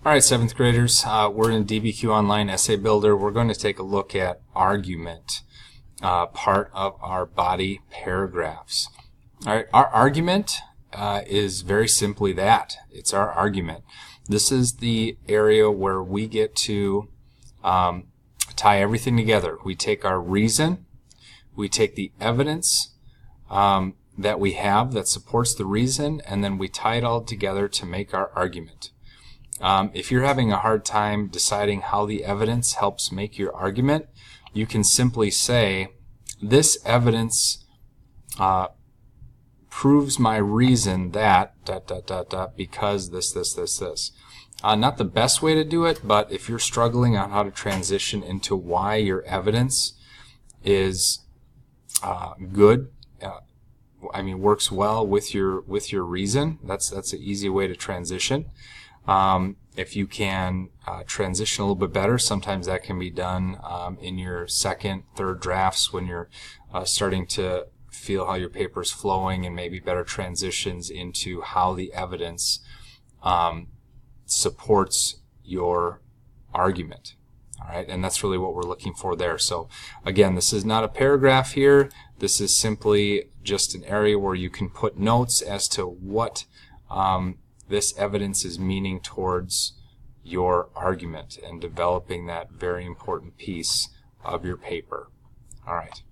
All right, seventh graders, we're in DBQ Online Essay Builder. We're going to take a look at argument, part of our body paragraphs. All right, our argument is very simply that. It's our argument. This is the area where we get to tie everything together. We take our reason, we take the evidence that we have that supports the reason, and then we tie it all together to make our argument. If you're having a hard time deciding how the evidence helps make your argument, you can simply say, this evidence proves my reason that ... because this. Not the best way to do it, but if you're struggling on how to transition into why your evidence is good, works well with your reason, that's an easy way to transition. If you can transition a little bit better, sometimes that can be done in your second, third drafts when you're starting to feel how your paper is flowing, and maybe better transitions into how the evidence supports your argument. All right, and that's really what we're looking for there. So again, this is not a paragraph here. This is simply just an area where you can put notes as to what this evidence is meaning towards your argument and developing that very important piece of your paper. All right.